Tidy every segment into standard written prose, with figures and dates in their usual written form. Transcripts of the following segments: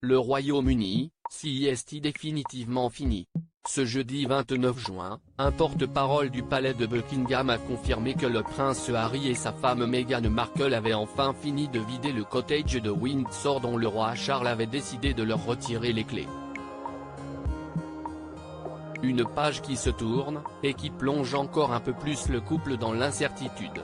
le Royaume-Uni, est définitivement fini. Ce jeudi 29 juin, un porte-parole du palais de Buckingham a confirmé que le prince Harry et sa femme Meghan Markle avaient enfin fini de vider le cottage de Windsor dont le roi Charles avait décidé de leur retirer les clés. Une page qui se tourne, et qui plonge encore un peu plus le couple dans l'incertitude.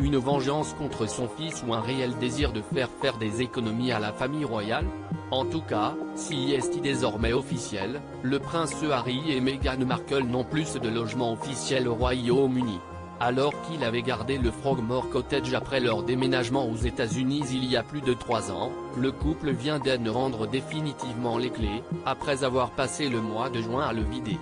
Une vengeance contre son fils ou un réel désir de faire des économies à la famille royale? En tout cas, si est désormais officiel, le prince Harry et Meghan Markle n'ont plus de logement officiel au Royaume-Uni. Alors qu'il avait gardé le Frogmore Cottage après leur déménagement aux États-Unis il y a plus de 3 ans, le couple vient de rendre définitivement les clés, après avoir passé le mois de juin à le vider.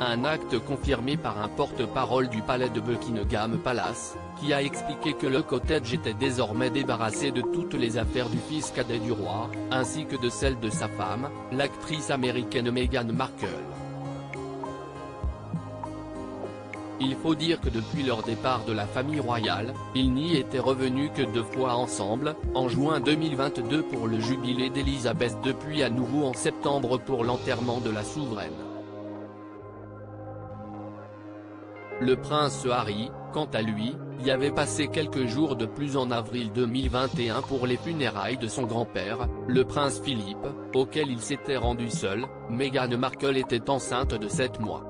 Un acte confirmé par un porte-parole du palais de Buckingham Palace, qui a expliqué que le cottage était désormais débarrassé de toutes les affaires du fils cadet du roi, ainsi que de celles de sa femme, l'actrice américaine Meghan Markle. Il faut dire que depuis leur départ de la famille royale, ils n'y étaient revenus que 2 fois ensemble, en juin 2022 pour le jubilé d'Élisabeth puis à nouveau en septembre pour l'enterrement de la souveraine. Le prince Harry, quant à lui, y avait passé quelques jours de plus en avril 2021 pour les funérailles de son grand-père, le prince Philippe, auquel il s'était rendu seul. Meghan Markle était enceinte de 7 mois.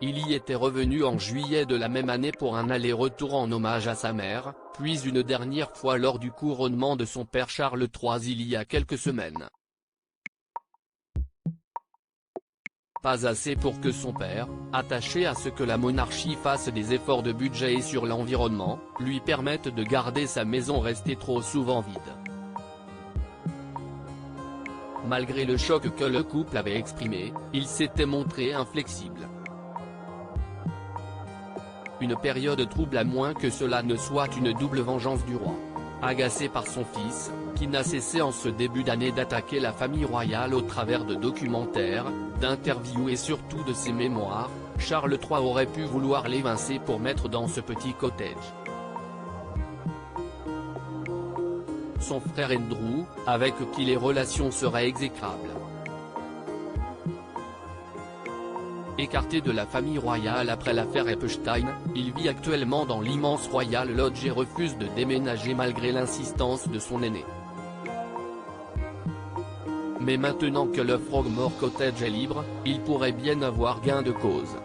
Il y était revenu en juillet de la même année pour un aller-retour en hommage à sa mère, puis une dernière fois lors du couronnement de son père Charles III il y a quelques semaines. Pas assez pour que son père, attaché à ce que la monarchie fasse des efforts de budget et sur l'environnement, lui permette de garder sa maison restée trop souvent vide. Malgré le choc que le couple avait exprimé, il s'était montré inflexible. Une période trouble à moins que cela ne soit une double vengeance du roi. Agacé par son fils, qui n'a cessé en ce début d'année d'attaquer la famille royale au travers de documentaires, d'interviews et surtout de ses mémoires, Charles III aurait pu vouloir l'évincer pour mettre dans ce petit cottage son frère Andrew, avec qui les relations seraient exécrables. Écarté de la famille royale après l'affaire Epstein, il vit actuellement dans l'immense Royal Lodge et refuse de déménager malgré l'insistance de son aîné. Mais maintenant que le Frogmore Cottage est libre, il pourrait bien avoir gain de cause.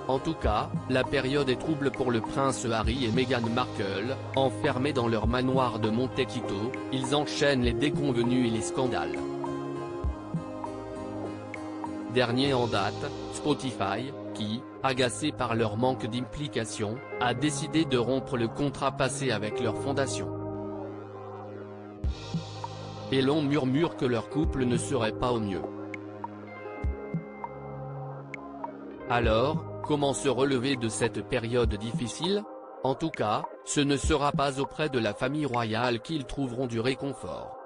En tout cas, la période est trouble pour le prince Harry et Meghan Markle, enfermés dans leur manoir de Montecito, ils enchaînent les déconvenus et les scandales. Dernier en date, Spotify, qui, agacé par leur manque d'implication, a décidé de rompre le contrat passé avec leur fondation. Et l'on murmure que leur couple ne serait pas au mieux. Alors, comment se relever de cette période difficile? En tout cas, ce ne sera pas auprès de la famille royale qu'ils trouveront du réconfort.